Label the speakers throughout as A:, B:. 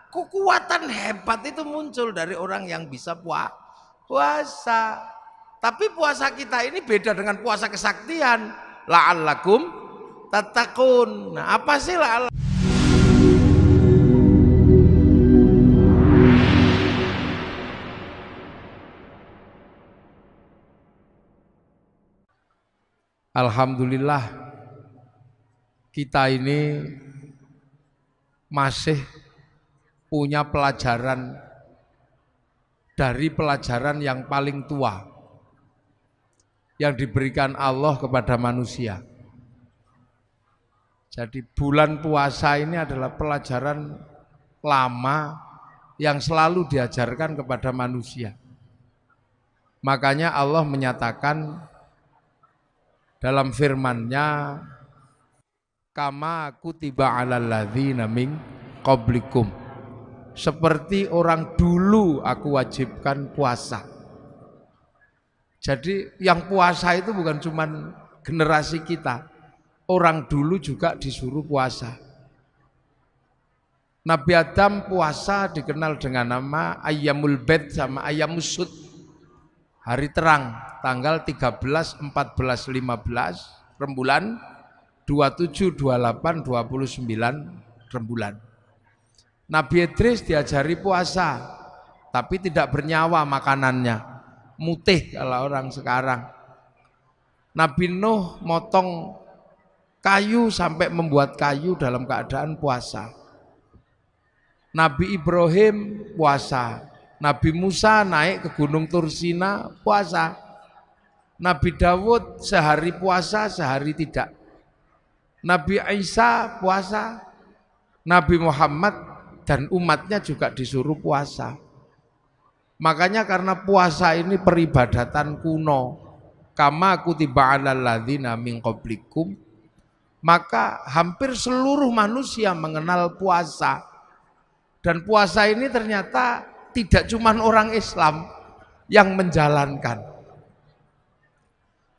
A: Kekuatan hebat itu muncul dari orang yang bisa puasa. Tapi puasa kita ini beda dengan puasa kesaktian. La'allakum tattaqun. Nah, apa sih la'allakum? Alhamdulillah kita ini masih punya pelajaran dari pelajaran yang paling tua yang diberikan Allah kepada manusia. Jadi bulan puasa ini adalah pelajaran lama yang selalu diajarkan kepada manusia. Makanya Allah menyatakan dalam firman-Nya, kama kutiba 'alal ladzina min qablikum, seperti orang dulu aku wajibkan puasa. Jadi yang puasa itu bukan cuma generasi kita, orang dulu juga disuruh puasa. Nabi Adam puasa dikenal dengan nama Ayyamul Bid sama Ayyamus Sud, hari terang, tanggal 13, 14, 15 rembulan, 27, 28, 29 rembulan. Nabi Idris diajari puasa, tapi tidak bernyawa makanannya, mutih kalau orang sekarang. Nabi Nuh motong kayu sampai membuat kayu dalam keadaan puasa. Nabi Ibrahim puasa. Nabi Musa naik ke Gunung Tursina puasa. Nabi Dawud sehari puasa, sehari tidak. Nabi Isa puasa. Nabi Muhammad dan umatnya juga disuruh puasa. Makanya karena puasa ini peribadatan kuno, kama kutiba 'alal ladzina min qablikum, maka hampir seluruh manusia mengenal puasa. Dan puasa ini ternyata tidak cuma orang Islam yang menjalankan.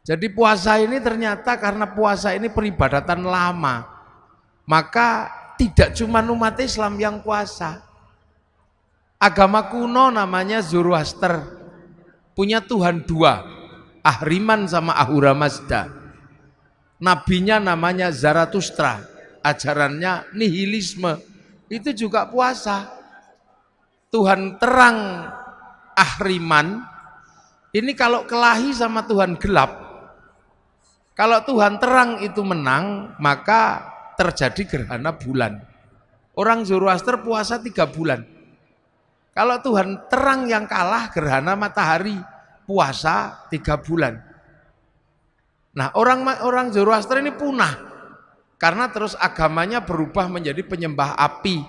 A: Jadi puasa ini ternyata karena puasa ini peribadatan lama, maka tidak cuma umat Islam yang puasa. Agama kuno namanya Zoroaster, punya Tuhan dua, Ahriman sama Ahura Mazda. Nabinya namanya Zarathustra, ajarannya nihilisme, itu juga puasa. Tuhan terang Ahriman ini kalau kelahi sama Tuhan gelap, kalau Tuhan terang itu menang, maka terjadi gerhana bulan. Orang Zoroaster puasa 3 bulan. Kalau Tuhan terang yang kalah, gerhana matahari, puasa 3 bulan. Nah, orang Zoroaster ini punah karena terus agamanya berubah menjadi penyembah api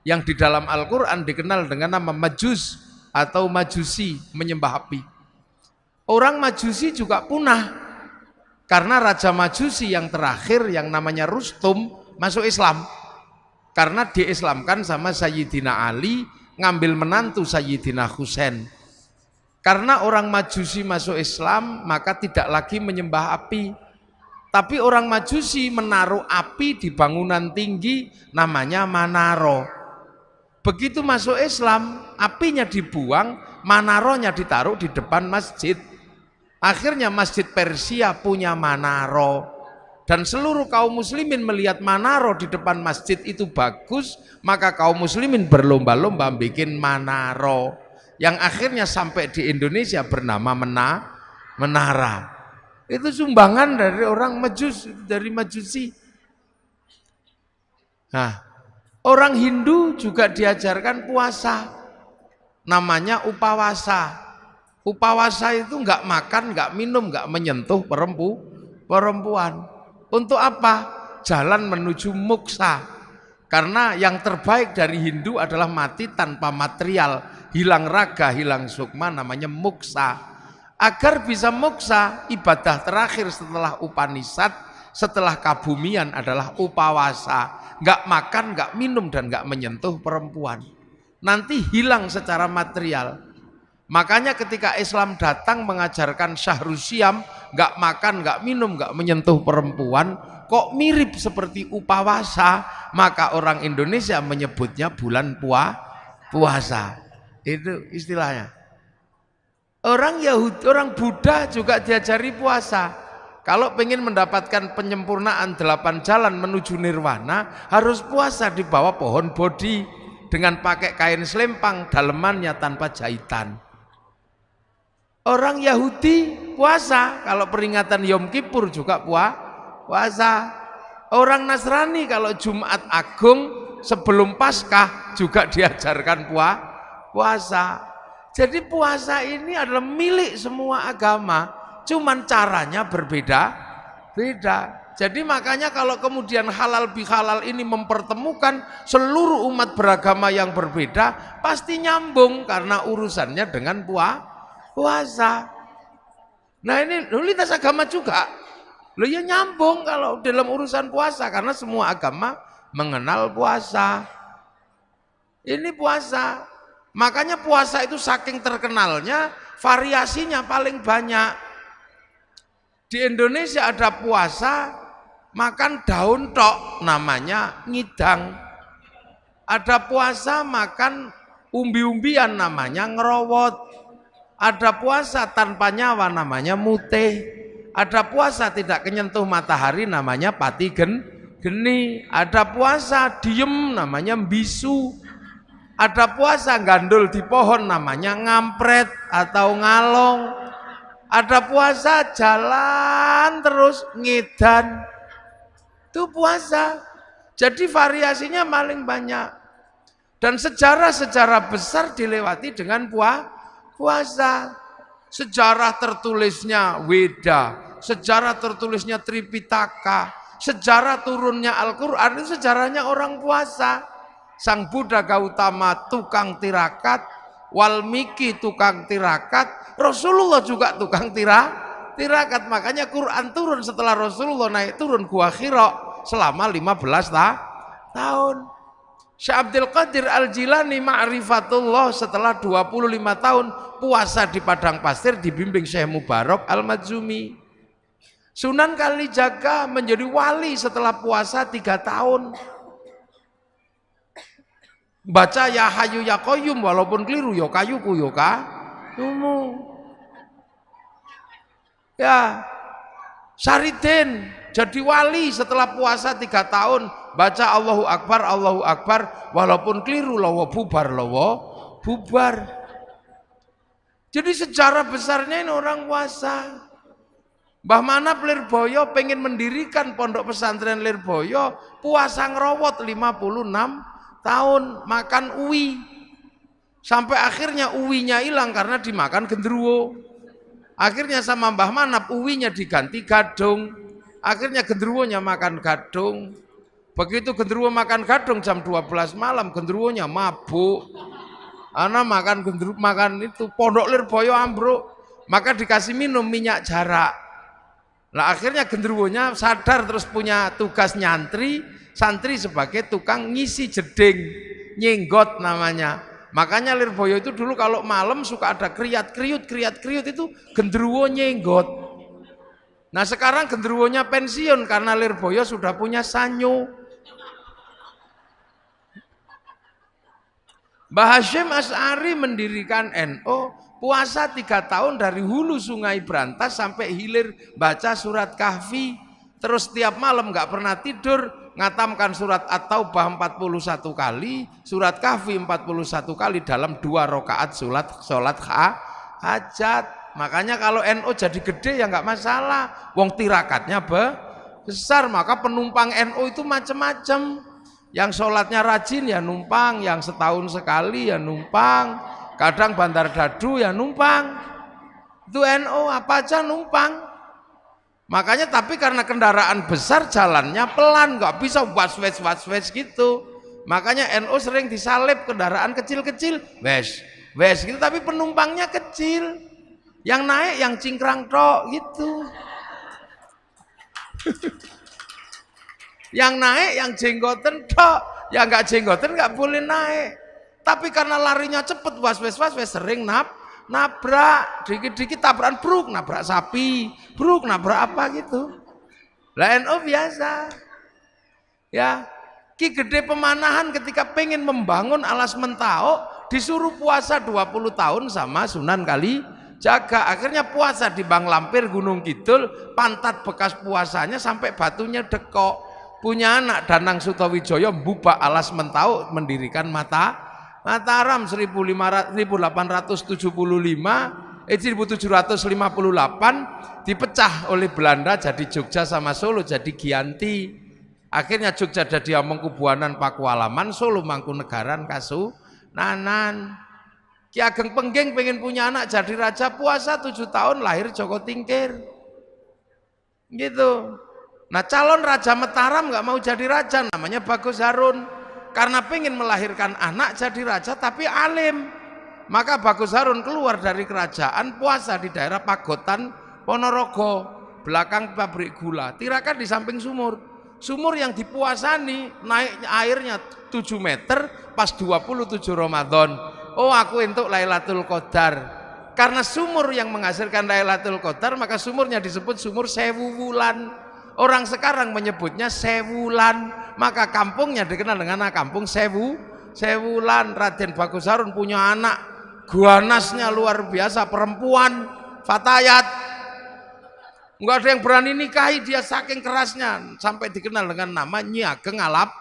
A: yang di dalam Al-Quran dikenal dengan nama Majus atau Majusi, menyembah api. Orang Majusi juga punah karena Raja Majusi yang terakhir yang namanya Rustum masuk Islam karena diislamkan sama Sayyidina Ali, ngambil menantu Sayyidina Husain. Karena orang Majusi masuk Islam, maka tidak lagi menyembah api, tapi orang Majusi menaruh api di bangunan tinggi namanya Manaro. Begitu masuk Islam, apinya dibuang, Manaronya ditaruh di depan masjid. Akhirnya masjid Persia punya Manaro, dan seluruh kaum muslimin melihat Manaro di depan masjid itu bagus, maka kaum muslimin berlomba-lomba bikin Manaro yang akhirnya sampai di Indonesia bernama Menara. Itu sumbangan dari orang Majus, dari Majusi. Nah, orang Hindu juga diajarkan puasa, namanya upawasa. Upawasa itu enggak makan, enggak minum, enggak menyentuh perempuan. Untuk apa? Jalan menuju moksa. Karena yang terbaik dari Hindu adalah mati tanpa material, hilang raga, hilang sukma, namanya moksa. Agar bisa moksa, ibadah terakhir setelah Upanishad, setelah kabumian adalah upawasa. Enggak makan, enggak minum, dan enggak menyentuh perempuan. Nanti hilang secara material. Makanya ketika Islam datang mengajarkan Syahrul Siyam, enggak makan, enggak minum, enggak menyentuh perempuan, kok mirip seperti upawasa, maka orang Indonesia menyebutnya bulan puasa. Itu istilahnya. Orang Yahudi, orang Buddha juga diajari puasa. Kalau pengen mendapatkan penyempurnaan 8 jalan menuju nirwana, harus puasa di bawah pohon bodhi dengan pakai kain selempang, dalemannya tanpa jahitan. Orang Yahudi puasa, kalau peringatan Yom Kippur juga puasa. Orang Nasrani kalau Jumat Agung sebelum Paskah juga diajarkan puasa. Jadi puasa ini adalah milik semua agama, cuman caranya berbeda. Jadi makanya kalau kemudian halal bihalal ini mempertemukan seluruh umat beragama yang berbeda, pasti nyambung karena urusannya dengan puasa. Nah ini lintas agama juga, loh ya nyambung kalau dalam urusan puasa karena semua agama mengenal puasa. Ini puasa. Makanya puasa itu saking terkenalnya, variasinya paling banyak. Di Indonesia ada puasa makan daun tok, namanya ngidang. Ada puasa makan umbi-umbian, namanya ngerowot. Ada puasa tanpa nyawa, namanya mutih. Ada puasa tidak kenyentuh matahari, namanya pati geni. Ada puasa diem, namanya bisu. Ada puasa gandul di pohon, namanya ngampret atau ngalong. Ada puasa jalan terus ngedan, itu puasa. Jadi variasinya paling banyak. Dan sejarah-sejarah besar dilewati dengan puasa. Sejarah tertulisnya Weda, sejarah tertulisnya Tripitaka, sejarah turunnya Al-Quran, itu sejarahnya orang puasa. Sang Buddha Gautama tukang tirakat, Walmiki tukang tirakat, Rasulullah juga tukang tirakat. Makanya Quran turun setelah Rasulullah naik turun Gua Hira selama 15 tahun. Syekh Abdul Qadir Al-Jilani Ma'rifatullah setelah 25 tahun puasa di padang pasir dibimbing Syekh Mubarak Al-Madzumi. Sunan Kalijaga menjadi wali setelah puasa 3 tahun. Baca ya hayu ya qayyum walaupun keliru ya kayuku ya kayumu. Ya, Saridin jadi wali setelah puasa 3 tahun. Baca Allahu Akbar walaupun keliru lawa bubar. Jadi sejarah besarnya ini orang puasa. Mbah Manap Lirboyo pengen mendirikan pondok pesantren Lirboyo, puasa ngerowot 56 tahun, makan uwi. Sampai akhirnya uwinya hilang karena dimakan genderuwo. Akhirnya sama Mbah Manap uwinya diganti gadung. Akhirnya genderuwonya makan gadung. Begitu genderuwo makan gadung jam 12 malam, genderuwonya mabuk. Anak makan itu pondok Lirboyo ambruk. Maka dikasih minum minyak jarak. Nah akhirnya genderuwonya sadar terus punya tugas santri sebagai tukang ngisi jeding, nyenggot namanya. Makanya Lirboyo itu dulu kalau malam suka ada kriat-kriut itu genderuwo nyenggot. Nah sekarang genderuwonya pensiun karena Lirboyo sudah punya sanyo. Mbah Hasyim Asy'ari mendirikan NU, puasa 3 tahun dari hulu sungai Brantas sampai hilir baca surat Kahfi. Terus tiap malam nggak pernah tidur, ngatamkan surat At-Taubah 41 kali, surat Kahfi 41 kali dalam 2 rakaat sholat hajat. Makanya kalau NU jadi gede ya nggak masalah, wong tirakatnya besar. Maka penumpang NU itu macam-macam. Yang sholatnya rajin ya numpang, yang setahun sekali ya numpang, kadang Bandar Dadu ya numpang. Itu NU apa aja numpang. Makanya tapi karena kendaraan besar jalannya pelan, nggak bisa was-wes gitu. Makanya NU sering disalib kendaraan kecil-kecil, wes gitu, tapi penumpangnya kecil. Yang naik yang cingkrang tok gitu. Yang naik yang jenggoten tok, yang nggak jenggoten nggak boleh naik. Tapi karena larinya cepet, was-wes sering nabrak, dikit-dikit tabrakan bruk, nabrak sapi, bruk, nabrak apa gitu. Lah NU biasa. Ya, Ki Gede Pemanahan ketika pengen membangun alas Mentao disuruh puasa 20 tahun sama Sunan Kalijaga. Akhirnya puasa di Bang Lampir Gunung Kidul, pantat bekas puasanya sampai batunya dekok. Punya anak Danang Sutawijaya mbubak alas Mentao, mendirikan Mataram 1758 dipecah oleh Belanda jadi Jogja sama Solo jadi Giyanti. Akhirnya Jogja jadi Amangkubuanan Pakualaman, Solo Mangkunegaran Kasunanan. Ki Ageng Pengging pengen punya anak jadi raja, puasa 7 tahun, lahir Joko Tingkir. Gitu. Nah calon Raja Mataram nggak mau jadi raja, namanya Bagus Harun. Karena pengen melahirkan anak jadi raja tapi alim. Maka Bagus Harun keluar dari kerajaan, puasa di daerah Pagotan Ponorogo, belakang pabrik gula. Tirakan di samping sumur. Sumur yang dipuasani naik airnya 7 meter pas 27 Ramadan. Oh aku untuk Lailatul Qadar. Karena sumur yang menghasilkan Lailatul Qadar, maka sumurnya disebut sumur Sewu Wulan. Orang sekarang menyebutnya Sewulan, maka kampungnya dikenal dengan kampung Sewulan. Raden Bagus Harun punya anak, ganasnya luar biasa, perempuan, fatayat. Enggak ada yang berani nikahi dia saking kerasnya, sampai dikenal dengan nama Nyi Ageng Alap.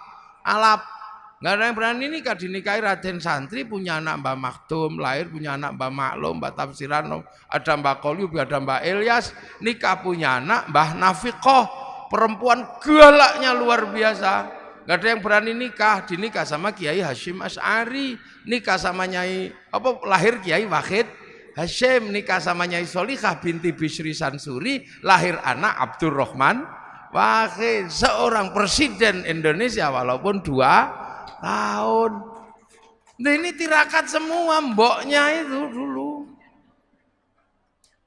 A: Enggak ada yang berani nikah, dinikahi Raden Santri, punya anak Mbah Makdum, lahir punya anak Mbah Maklum, Mbah Tafsiran, ada Mbah Kolyub, ada Mbah Ilyas, nikah punya anak Mbah Nafiqoh, perempuan galaknya luar biasa. Enggak ada yang berani nikah, dinikah sama Kiai Hasyim Asy'ari, nikah sama Nyai lahir Kiai Wahid Hasyim, nikah sama Nyai Solikah binti Bisri Sansuri, lahir anak Abdurrahman Wahid, seorang presiden Indonesia walaupun 2 tahun. Nah, ini tirakat semua mboknya itu dulu.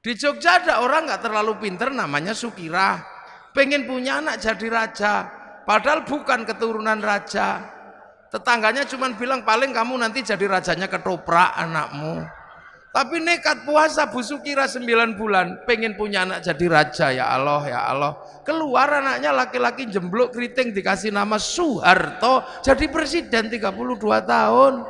A: Di Jogja ada orang nggak terlalu pinter namanya Sukirah, pengen punya anak jadi raja, padahal bukan keturunan raja. Tetangganya cuma bilang paling kamu nanti jadi rajanya ketoprak anakmu. Tapi nekat puasa Bu Sukirah 9 bulan, pengen punya anak jadi raja. Ya Allah, ya Allah. Keluar anaknya laki-laki jemblok keriting, dikasih nama Soeharto, jadi presiden 32 tahun.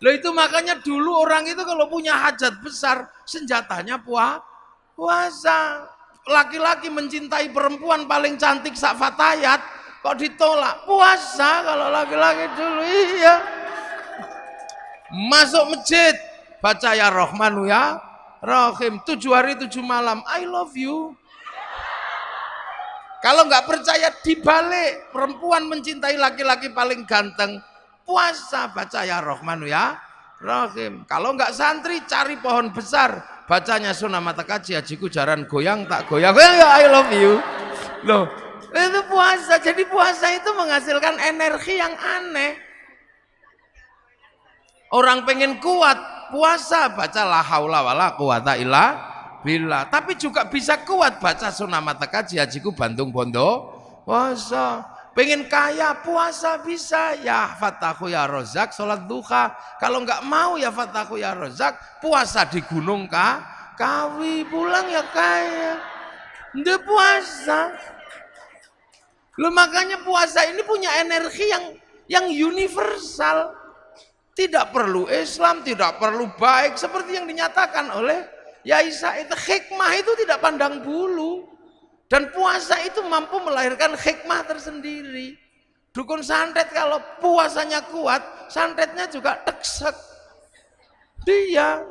A: Loh itu makanya dulu orang itu kalau punya hajat besar, senjatanya puasa. Laki-laki mencintai perempuan paling cantik sak fatayat, kok ditolak? Puasa kalau laki-laki dulu, iya. Masuk masjid, baca ya Rahmanu ya Rahim, 7 hari 7 malam, I love you. Kalau nggak percaya dibalik, perempuan mencintai laki-laki paling ganteng, puasa, baca ya Rahmanu ya Rahim. Kalau nggak santri, cari pohon besar, bacanya Sunan Matakaji, Hajiku Jaran goyang tak goyang, ya I love you. Loh, itu puasa. Jadi puasa itu menghasilkan energi yang aneh. Orang pengen kuat, puasa, baca la haula wala quwata illa billah. Tapi juga bisa kuat, baca Sunan Matakaji, Hajiku Bandung Bondo puasa. Pengen kaya, puasa bisa, ya Fatahu ya Rozak, sholat duha. Kalau nggak mau ya Fatahu ya Rozak, puasa di Gunung Kawi, pulang ya kaya. Nggak puasa. Loh makanya puasa ini punya energi yang universal. Tidak perlu Islam, tidak perlu baik, seperti yang dinyatakan oleh Yai Said. Hikmah itu tidak pandang bulu, dan puasa itu mampu melahirkan hikmah tersendiri. Dukun santet kalau puasanya kuat, santetnya juga teksek dia.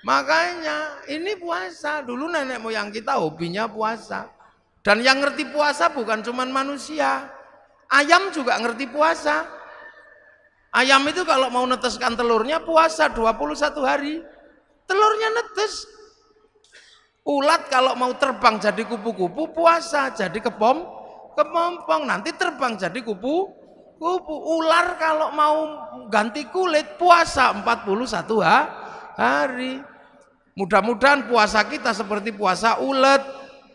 A: Makanya ini puasa. Dulu nenek moyang kita hobinya puasa, dan yang ngerti puasa bukan cuman manusia, ayam juga ngerti puasa. Ayam itu kalau mau neteskan telurnya puasa 21 hari. Telurnya netes. Ulat kalau mau terbang jadi kupu-kupu puasa, jadi kepompong. Nanti terbang jadi kupu-kupu. Ular kalau mau ganti kulit puasa 41 hari. Mudah-mudahan puasa kita seperti puasa ulet.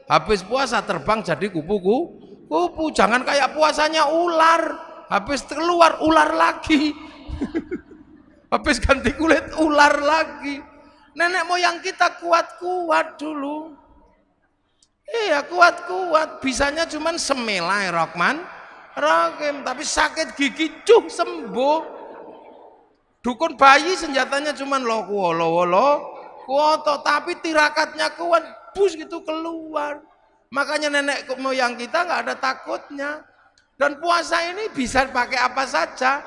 A: Habis puasa terbang jadi kupu-kupu. Jangan kayak puasanya ular. Habis keluar ular lagi. Habis ganti kulit ular lagi. Nenek moyang kita kuat-kuat dulu. Iya kuat-kuat, bisanya cuman semelai Rahman Rahim, tapi sakit gigi sembuh. Dukun bayi senjatanya cuman lo kuoto, tapi tirakatnya kuat, bus gitu keluar. Makanya nenek moyang kita nggak ada takutnya. Dan puasa ini bisa pakai apa saja.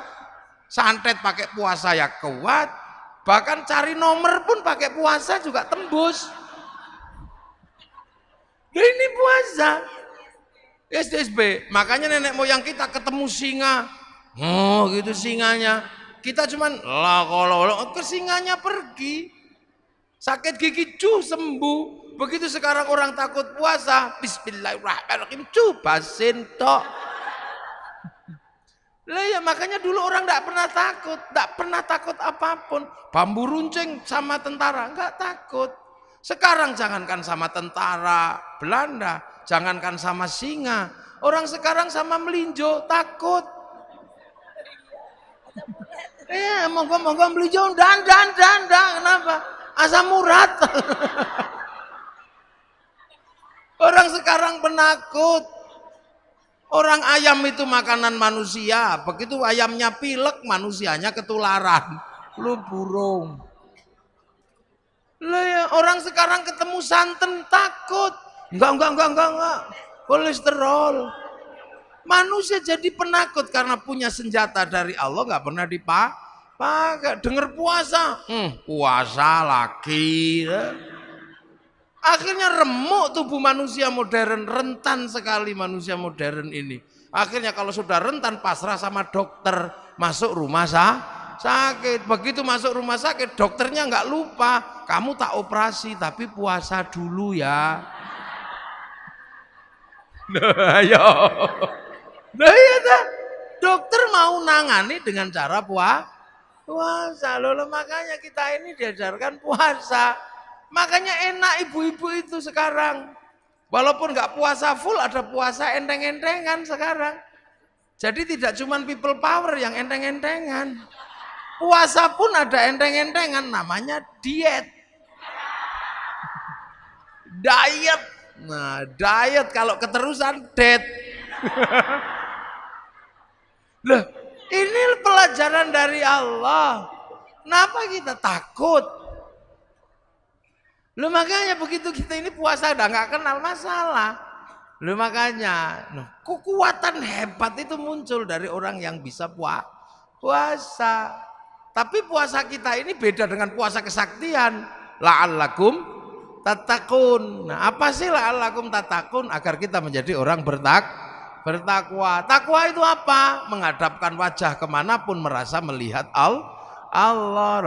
A: Santet pakai puasa ya kuat. Bahkan cari nomor pun pakai puasa juga tembus. Ya ini puasa. SDSB. Makanya nenek moyang kita ketemu singa. Oh gitu singanya. Kita cuman ke singanya pergi. Sakit gigi sembuh. Begitu sekarang orang takut puasa, bismillahirrahmanirrahim, basin tok. Lah ya makanya dulu orang enggak pernah takut apapun. Bambu runcing sama tentara enggak takut. Sekarang jangankan sama tentara Belanda, jangankan sama singa, orang sekarang sama melinjo takut. Monggo melinjo dan kenapa? Asam urat. Orang sekarang penakut. Orang ayam itu makanan manusia, begitu ayamnya pilek, manusianya ketularan. Lu burung. Lah ya, orang sekarang ketemu santan takut. Enggak. Kolesterol. Manusia jadi penakut karena punya senjata dari Allah enggak pernah dipakai. Dengar puasa, puasa lagi. Akhirnya remuk tubuh manusia modern, rentan sekali manusia modern ini. Akhirnya kalau sudah rentan pasrah sama dokter, masuk rumah sakit. Begitu masuk rumah sakit, dokternya nggak lupa, kamu tak operasi tapi puasa dulu ya. Nah ya, dokter mau nangani dengan cara puasa. Loh, makanya kita ini diajarkan puasa. Makanya enak ibu-ibu itu sekarang. Walaupun nggak puasa full, ada puasa enteng-entengan sekarang. Jadi tidak cuma people power yang enteng-entengan. Puasa pun ada enteng-entengan, namanya diet. Diet. Nah, diet kalau keterusan dead. Loh, ini pelajaran dari Allah. Kenapa kita takut? Lu makanya begitu kita ini puasa udah nggak kenal masalah. Lu makanya kekuatan hebat itu muncul dari orang yang bisa puasa. Tapi puasa kita ini beda dengan puasa kesaktian. La'allakum tattaqun. Nah, apa sih la'allakum tattaqun? Agar kita menjadi orang bertakwa. Takwa itu apa? Menghadapkan wajah kemanapun merasa melihat Allah, Allah.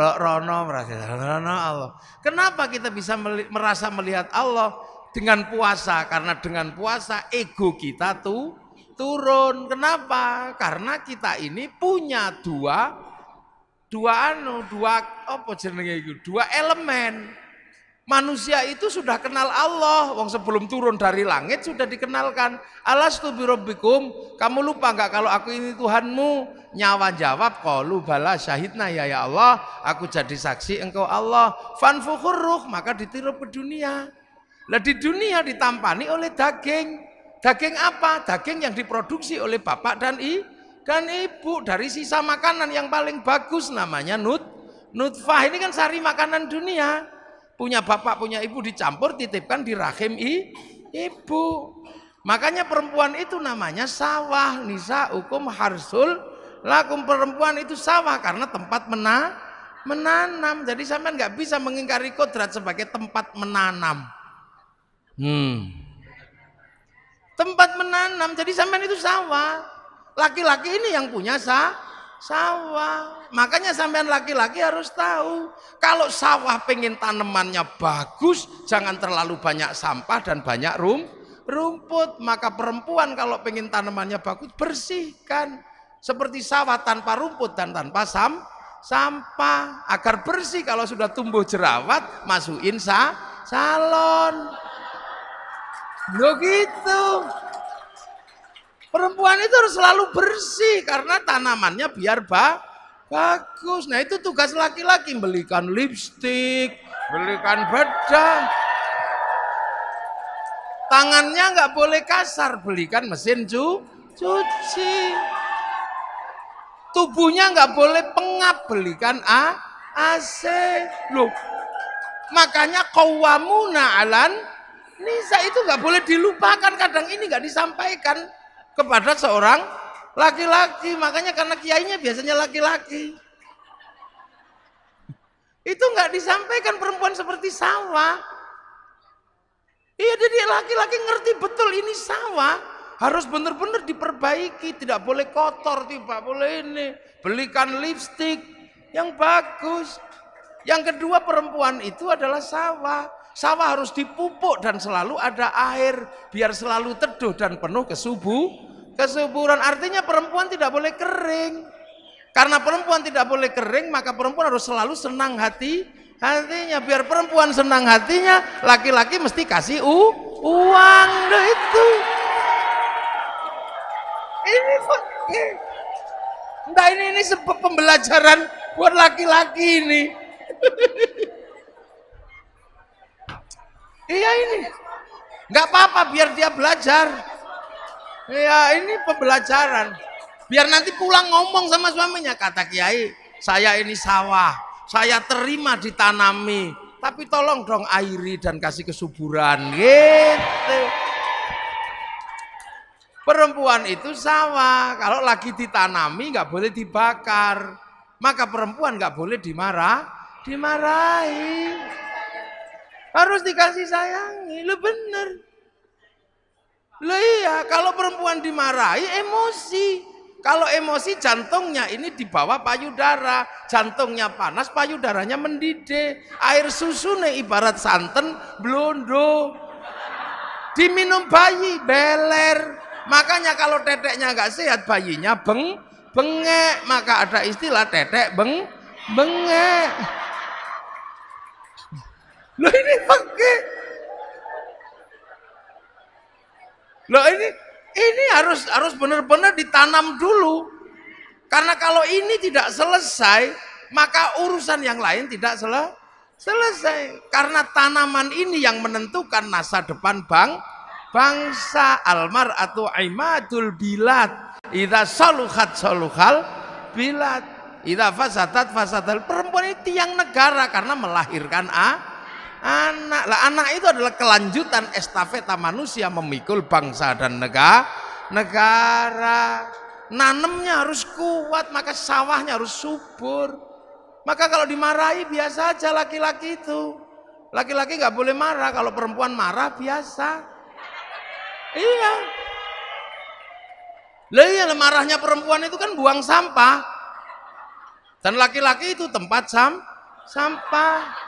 A: Kenapa kita bisa merasa melihat Allah? Dengan puasa. Karena dengan puasa ego kita tuh turun. Kenapa? Karena kita ini punya dua elemen. Manusia itu sudah kenal Allah. Wong sebelum turun dari langit sudah dikenalkan. Alastu birabbikum, kamu lupa enggak kalau aku ini Tuhanmu? Nyawa jawab, qalu bala syahidna ya Allah, aku jadi saksi engkau Allah. Fanfukhur ruh, maka ditirup ke dunia. Lah di dunia ditampani oleh daging. Daging apa? Daging yang diproduksi oleh bapak dan ibu dari sisa makanan yang paling bagus, namanya nutfah. Ini kan sari makanan dunia. Punya bapak, punya ibu dicampur, titipkan di rahim ibu. Makanya perempuan itu namanya sawah. Nisa hukum harsul lakum, perempuan itu sawah karena tempat menanam. Jadi sampean nggak bisa mengingkari kodrat sebagai tempat menanam. Tempat menanam. Jadi sampean itu sawah. Laki-laki ini yang punya sawah. Makanya sampean laki-laki harus tahu, kalau sawah pengen tanamannya bagus, jangan terlalu banyak sampah dan banyak rumput. Maka perempuan kalau pengen tanamannya bagus, bersihkan. Seperti sawah tanpa rumput dan tanpa sampah. Agar bersih, kalau sudah tumbuh jerawat, masukin salon. Loh gitu. Perempuan itu harus selalu bersih karena tanamannya biar bagus. Nah itu tugas laki-laki, belikan lipstik, belikan bedak. Tangannya nggak boleh kasar, belikan mesin cuci. Tubuhnya nggak boleh pengap, belikan AC. Loh, makanya qawwamuna 'alan nisa itu nggak boleh dilupakan. Kadang ini nggak disampaikan kepada seorang laki-laki. Makanya karena kiainya biasanya laki-laki, itu nggak disampaikan perempuan seperti sawah. Iya, jadi laki-laki ngerti betul ini sawah, harus benar-benar diperbaiki, tidak boleh kotor, tidak boleh ini. Belikan lipstik yang bagus. Yang kedua, perempuan itu adalah sawah. Sawah harus dipupuk dan selalu ada air biar selalu teduh dan penuh kesuburan. Artinya perempuan tidak boleh kering. Karena perempuan tidak boleh kering, maka perempuan harus selalu senang hatinya. Biar perempuan senang hatinya, laki-laki mesti kasih uang. Nah itu. Ini sebab pembelajaran buat laki-laki ini. Iya ini. Nggak apa-apa biar dia belajar. Ya ini pembelajaran. Biar nanti pulang ngomong sama suaminya, kata kiai, saya ini sawah, saya terima ditanami, tapi tolong dong airi dan kasih kesuburan, gitu. Perempuan itu sawah, kalau lagi ditanami nggak boleh dibakar, maka perempuan nggak boleh dimarahi, harus dikasih sayangi, lo bener. Lo iya, kalau perempuan dimarahi emosi. Kalau emosi jantungnya ini di bawah payudara, jantungnya panas, payudaranya mendidih. Air susu nih ibarat santan blondo. Diminum bayi beler. Makanya kalau teteknya nggak sehat, bayinya bengek. Maka ada istilah tetek bengek. Loh ini pakai. Loh ini harus benar-benar ditanam dulu. Karena kalau ini tidak selesai, maka urusan yang lain tidak selesai. Karena tanaman ini yang menentukan masa depan bangsa. Almar'atu imadul bilad. Idza saluhat saluhal bilad. Idza fasadat fasadal. Perempuan ini tiang negara karena melahirkan anak. Lah anak itu adalah kelanjutan estafeta manusia memikul bangsa dan negara. Nanemnya harus kuat, maka sawahnya harus subur. Maka kalau dimarahi biasa aja laki-laki itu. Laki-laki nggak boleh marah, kalau perempuan marah biasa. Iya. Lah iya, marahnya perempuan itu kan buang sampah. Dan laki-laki itu tempat sampah.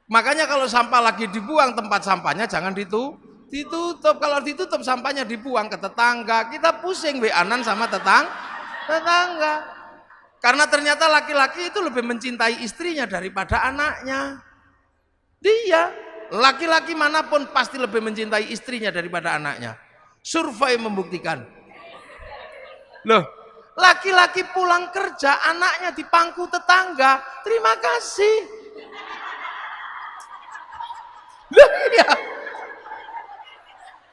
A: Makanya kalau sampah lagi dibuang, tempat sampahnya jangan ditutup. Kalau ditutup sampahnya dibuang ke tetangga. Kita pusing WA-an sama tetangga. Karena ternyata laki-laki itu lebih mencintai istrinya daripada anaknya. Dia, laki-laki manapun pasti lebih mencintai istrinya daripada anaknya. Survei membuktikan. Loh, laki-laki pulang kerja, anaknya di pangku tetangga. Terima kasih. Iya.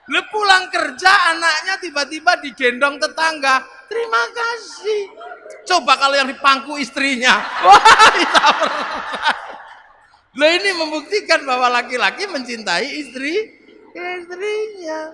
A: Lu pulang kerja, anaknya tiba-tiba digendong tetangga. Terima kasih. Coba kalau yang di pangku istrinya. Wah, Loh ini membuktikan bahwa laki-laki mencintai istrinya.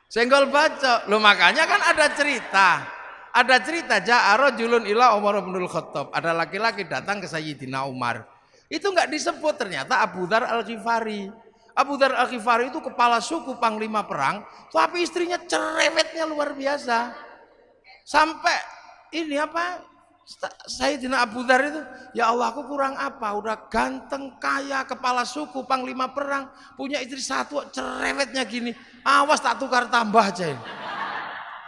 A: Senggol bacok. Loh makanya kan ada cerita. Ada cerita ja'arajulun ila Umar bin Khattab. Ada laki-laki datang ke Sayyidina Umar. Itu enggak disebut, ternyata Abu Dzar Al-Ghifari. Abu Dzar Al-Ghifari itu kepala suku panglima perang, tapi istrinya cerewetnya luar biasa. Sampai ini apa? Sayyidina Abu Dzar itu, ya Allah aku kurang apa? Udah ganteng, kaya, kepala suku, panglima perang, punya istri satu, cerewetnya gini. Awas tak tukar tambah aja ini.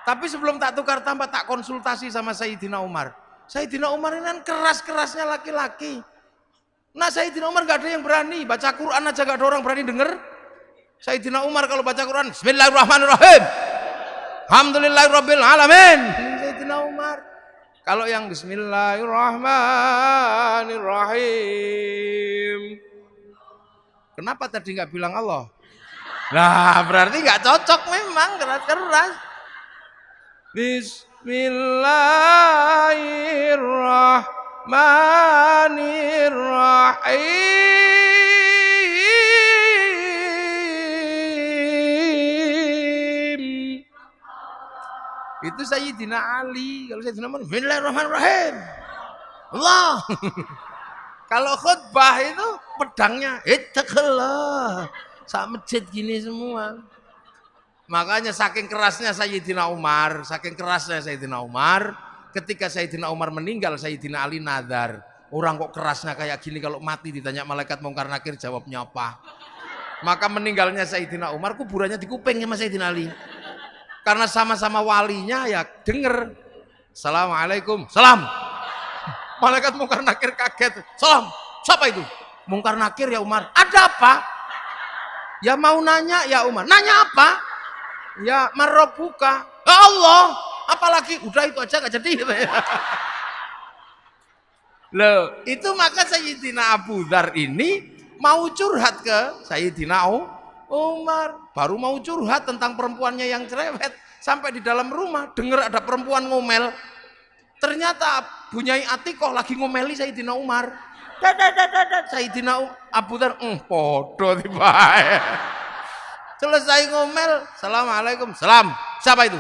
A: Tapi sebelum tak tukar tambah, tak konsultasi sama Sayyidina Umar. Sayyidina Umar ini kan keras-kerasnya laki-laki. Nah Sayyidina Umar gak ada yang berani, baca Quran aja gak ada orang berani denger. Sayyidina Umar kalau baca Quran, Bismillahirrahmanirrahim, Alhamdulillahirabbil alamin. Sayyidina Umar. Kalau yang Bismillahirrahmanirrahim, Kenapa tadi nggak bilang Allah? Nah, berarti nggak cocok memang keras-keras. Bismillahirrahmanirrahim. Itu Sayyidina Ali. Kalau Sayyidina Umar, Bismillahirrahmanirrahim. Allah. Kalau khutbah itu pedangnya, ittaqillah. Sak masjid gini semua. Makanya saking kerasnya Sayyidina Umar, ketika Sayyidina Umar meninggal, Sayyidina Ali nadar. Orang kok kerasnya kayak gini, kalau mati ditanya malaikat Mungkar Nakir jawabnya apa? Maka meninggalnya Sayyidina Umar, kuburannya di kuping sama Sayyidina Ali. Karena sama-sama walinya ya denger. Assalamualaikum, salam. Malaikat Mungkar Nakir kaget, salam. Siapa itu? Mungkar Nakir ya Umar. Ada apa? Ya mau nanya ya Umar. Nanya apa? Ya marrobuka. Ya Allah. Apalagi udah itu aja gak jadi. Loh, itu maka Sayyidina Abu Dzar ini mau curhat ke Sayyidina Umar. Baru mau curhat tentang perempuannya yang cerewet. Sampai di dalam rumah dengar ada perempuan ngomel. Ternyata Bunyai Atikoh lagi ngomeli Sayyidina Umar. Sayyidina Abu Dzar podo tiba. Selesai ngomel, Assalamualaikum, salam. Siapa itu?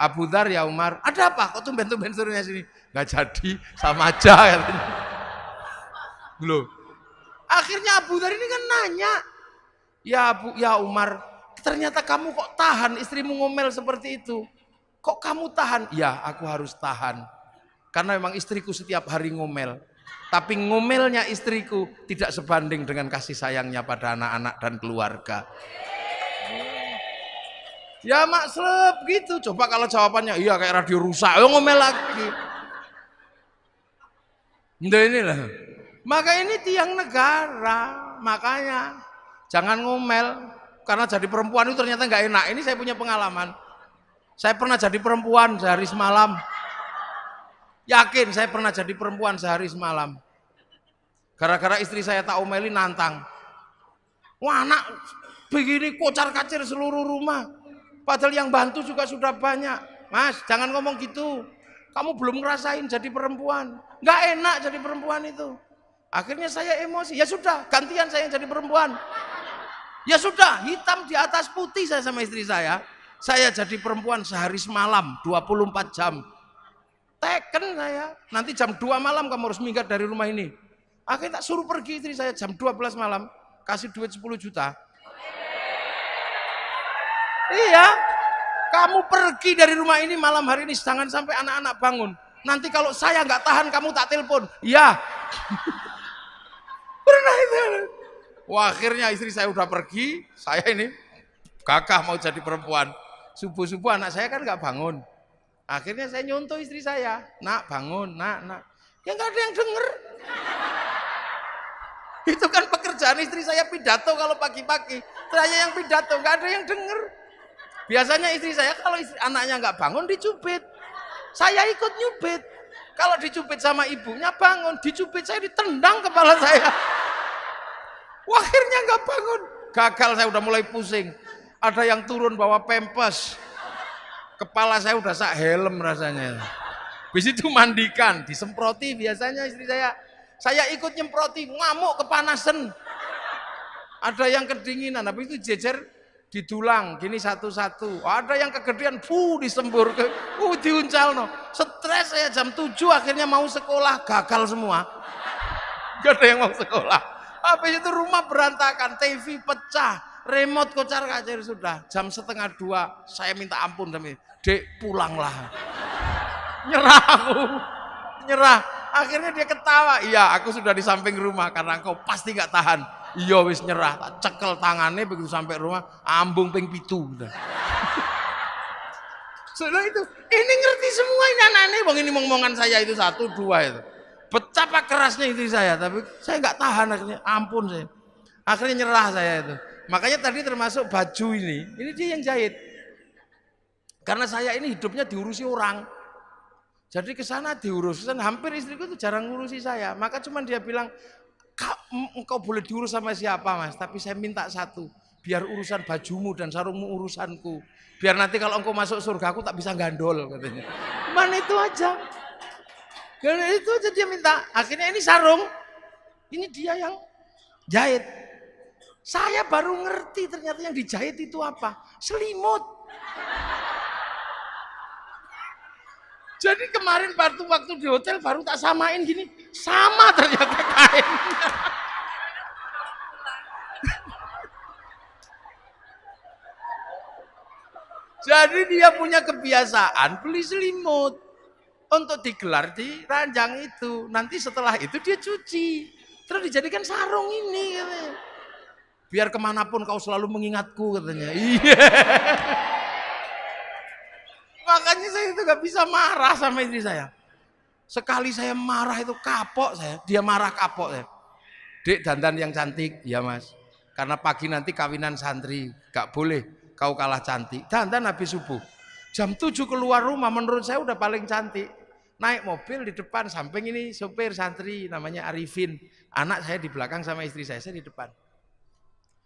A: Abu Dzar ya Umar. Ada apa? Kok tumben-tumben suruhnya sini? Gak jadi, sama aja katanya. Loh. Akhirnya Abu Dzar ini kan nanya, ya Umar, ternyata kamu kok tahan istrimu ngomel seperti itu? Kok kamu tahan? Ya, aku harus tahan. Karena memang istriku setiap hari ngomel. Tapi ngomelnya istriku tidak sebanding dengan kasih sayangnya pada anak-anak dan keluarga. Ya makslub gitu. Coba kalau jawabannya iya kayak radio rusak, ngomel lagi. Nah inilah. Maka ini tiang negara. Makanya jangan ngomel. Karena jadi perempuan itu ternyata nggak enak. Ini saya punya pengalaman. Saya pernah jadi perempuan sehari semalam. Yakin saya pernah jadi perempuan sehari semalam. Gara-gara istri saya tak omeli nantang. Wah anak begini kocar-kacir seluruh rumah. Padahal yang bantu juga sudah banyak. Mas jangan ngomong gitu. Kamu belum ngerasain jadi perempuan. Nggak enak jadi perempuan itu. Akhirnya saya emosi. Ya sudah gantian saya yang jadi perempuan. Ya sudah hitam di atas putih saya sama istri saya. Saya jadi perempuan sehari semalam 24 jam. Teken saya, nanti jam 2 malam kamu harus minggat dari rumah ini. Akhirnya tak suruh pergi istri saya jam 12 malam, kasih duit 10 juta. Iya, kamu pergi dari rumah ini malam hari ini, jangan sampai anak-anak bangun. Nanti kalau saya nggak tahan kamu tak telepon. Iya. Pernah itu. Wah akhirnya istri saya udah pergi, saya ini gagah mau jadi perempuan. Subuh-subuh anak saya kan nggak bangun. Akhirnya saya nyontoh istri saya, nak bangun, nak. Ya nggak ada yang denger. Itu kan pekerjaan istri saya pidato kalau pagi-pagi. Saya yang pidato, nggak ada yang denger. Biasanya istri saya kalau anaknya nggak bangun dicubit. Saya ikut nyubit. Kalau dicubit sama ibunya bangun, dicubit saya ditendang kepala saya. Wah, akhirnya nggak bangun. Gagal saya udah mulai pusing. Ada yang turun bawa pempes. Kepala saya udah sak helm rasanya. Habis itu mandikan, disemproti biasanya istri saya. Saya ikut nyemproti, ngamuk kepanasan. Ada yang kedinginan, habis itu jejer didulang, gini satu-satu. Ada yang kegedean, disembur ke, diuncal no. Stres saya jam 7 akhirnya mau sekolah, gagal semua. Gak ada yang mau sekolah. Habis itu rumah berantakan, TV pecah. Remote kocar-kacir sudah. Jam 1:30 saya minta ampun demi Dek pulanglah. Nyerah aku. Nyerah. Akhirnya dia ketawa. Iya aku sudah di samping rumah karena engkau pasti gak tahan. Iya wis nyerah. Tak cekel tangannya begitu sampai rumah. Ambung ping 7. Sudah itu. Ini ngerti semua ini anak-anak. Bang ini ngomongan saya itu 1, 2 itu. Betapa kerasnya istri saya. Tapi saya gak tahan akhirnya. Ampun saya. Akhirnya nyerah saya itu. Makanya tadi termasuk baju ini dia yang jahit. Karena saya ini hidupnya diurusi orang. Jadi ke sana diurus. Hampir istriku itu jarang ngurusi saya. Maka cuman dia bilang, engkau boleh diurus sama siapa mas, tapi saya minta satu, biar urusan bajumu dan sarungmu urusanku, biar nanti kalau engkau masuk surga aku tak bisa gandol katanya. Mana itu aja. Karena itu aja dia minta. Akhirnya ini sarung, ini dia yang jahit. Saya baru ngerti ternyata yang dijahit itu apa? Selimut. Jadi kemarin waktu di hotel baru tak samain gini, sama ternyata kain. Jadi dia punya kebiasaan beli selimut untuk digelar di ranjang itu. Nanti setelah itu dia cuci, terus dijadikan sarung ini katanya. Biar kemanapun kau selalu mengingatku katanya. Iya. Makanya saya itu gak bisa marah sama istri saya. Sekali saya marah itu kapok saya. Dia marah kapok saya. Dek dandan yang cantik, ya mas. Karena pagi nanti kawinan santri, gak boleh kau kalah cantik. Dandan habis subuh. Jam 7 keluar rumah menurut saya udah paling cantik. Naik mobil di depan, samping ini sopir santri namanya Arifin. Anak saya di belakang sama istri saya di depan.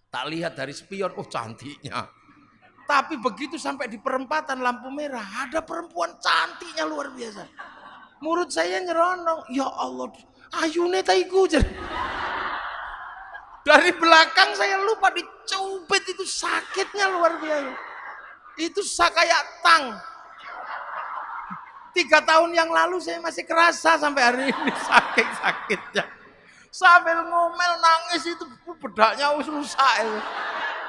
A: Tak lihat dari spion, oh cantiknya. Tapi begitu sampai di perempatan lampu merah, ada perempuan cantiknya luar biasa. Mulut saya nyeronong, ya Allah, ayune taiku. Dari belakang saya lupa dicubit, itu sakitnya luar biasa. Itu kayak tang. 3 tahun yang lalu saya masih kerasa sampai hari ini sakitnya. Sambil ngomel nangis itu bedaknya rusak itu.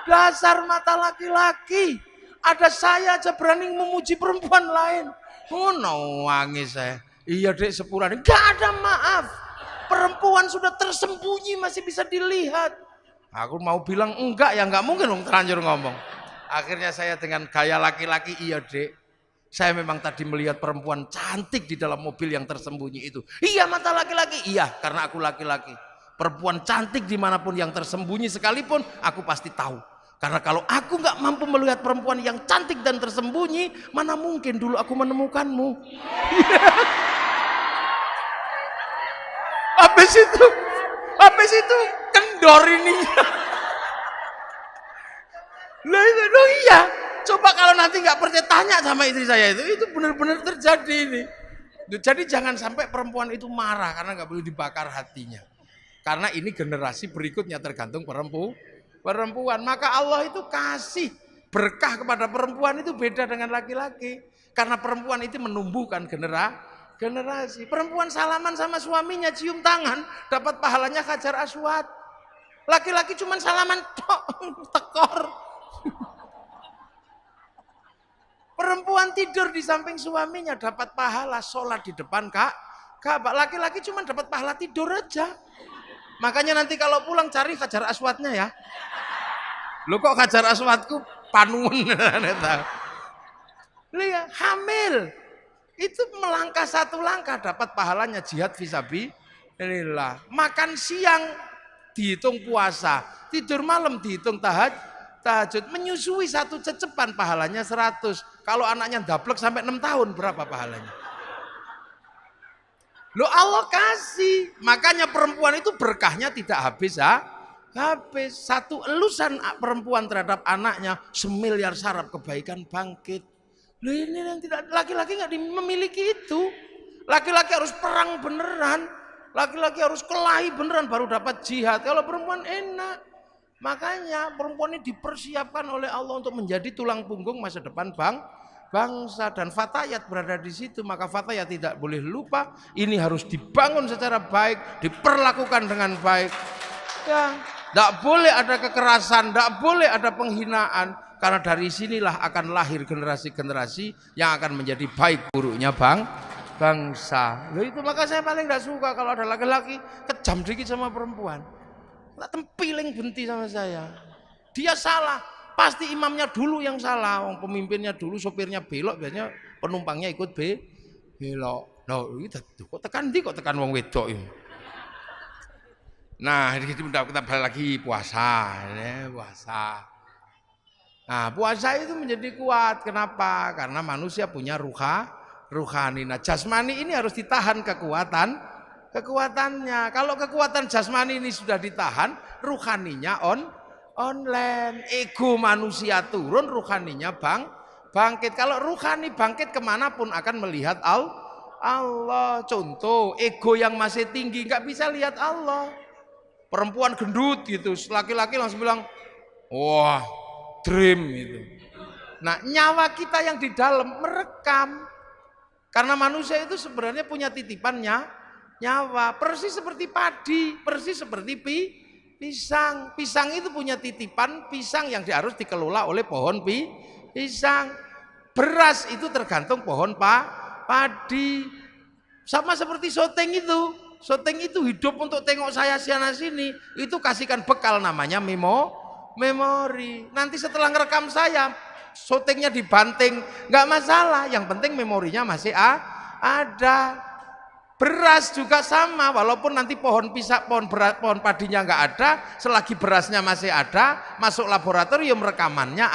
A: Dasar mata laki-laki. Ada saya aja berani memuji perempuan lain. Oh no, nangis saya. Iya dek sepurane. Gak ada maaf. Perempuan sudah tersembunyi masih bisa dilihat. Aku mau bilang enggak ya enggak mungkin dong terlanjur ngomong. Akhirnya saya dengan gaya laki-laki, iya dek. Saya memang tadi melihat perempuan cantik di dalam mobil yang tersembunyi itu. Iya mata laki-laki. Iya karena aku laki-laki. Perempuan cantik dimanapun yang tersembunyi sekalipun aku pasti tahu. Karena kalau aku nggak mampu melihat perempuan yang cantik dan tersembunyi, mana mungkin dulu aku menemukanmu. Habis itu kendor ini. Loh iya. Coba kalau nanti nggak percaya tanya sama istri saya itu benar-benar terjadi ini. Jadi jangan sampai perempuan itu marah karena nggak boleh dibakar hatinya. Karena ini generasi berikutnya tergantung perempuan. Maka Allah itu kasih berkah kepada perempuan itu beda dengan laki-laki. Karena perempuan itu menumbuhkan generasi. Perempuan salaman sama suaminya cium tangan dapat pahalanya Hajar Aswad. Laki-laki cuma salaman tekor. Perempuan tidur di samping suaminya dapat pahala sholat di depan Ka'bah. Laki-laki cuma dapat pahala tidur aja. Makanya nanti kalau pulang cari Hajar Aswadnya ya. Lo kok Hajar Aswadku panun. Lihat hamil. Itu melangkah 1 langkah dapat pahalanya jihad fisabilillah. Makan siang dihitung puasa. Tidur malam dihitung tahajud. Menyusui 1 cecepan pahalanya 100. Kalau anaknya dablek sampai 6 tahun berapa pahalanya? Loh Allah kasih. Makanya perempuan itu berkahnya tidak habis habis. 1 elusan perempuan terhadap anaknya 1 miliar saraf kebaikan bangkit. Loh ini yang tidak, laki-laki nggak memiliki itu. Laki-laki harus perang beneran. Laki-laki harus kelahi beneran baru dapat jihad. Kalau perempuan enak. Makanya perempuan ini dipersiapkan oleh Allah untuk menjadi tulang punggung masa depan bangsa, dan fatayat berada di situ. Maka fatayat tidak boleh lupa ini harus dibangun secara baik, diperlakukan dengan baik. Ya, tidak boleh ada kekerasan, tidak boleh ada penghinaan, karena dari sinilah akan lahir generasi-generasi yang akan menjadi baik buruknya bangsa. Loh itu maka saya paling tidak suka kalau ada laki-laki kejam dikit sama perempuan. Tak tempiling benti sama saya. Dia salah. Pasti imamnya dulu yang salah. Pemimpinnya dulu, sopirnya belok. Biasanya penumpangnya ikut belok. Nah, kok tekan wong wedok ini. Nah, kita balik lagi puasa. Puasa. Nah, puasa itu menjadi kuat. Kenapa? Karena manusia punya ruhani. Nah, jasmani ini harus ditahan kekuatan kekuatannya. Kalau kekuatan jasmani ini sudah ditahan, ruhaninya online. Ego manusia turun, ruhaninya bangkit. Kalau ruhani bangkit kemanapun akan melihat Allah. Contoh, ego yang masih tinggi nggak bisa lihat Allah. Perempuan gendut gitu, laki-laki langsung bilang, wah, dream itu. Nah, nyawa kita yang di dalam merekam. Karena manusia itu sebenarnya punya titipannya nyawa, persis seperti padi, persis seperti pisang. Pisang itu punya titipan pisang yang harus dikelola oleh pohon pisang. Beras itu tergantung pohon padi. Sama seperti syuting itu. Syuting itu hidup untuk tengok saya sana sini. Itu kasihkan bekal namanya memori. Nanti setelah ngerekam saya, syutingnya dibanting, nggak masalah. Yang penting memorinya masih ada. Beras juga sama, walaupun nanti pohon pohon padinya nggak ada, selagi berasnya masih ada, masuk laboratorium rekamannya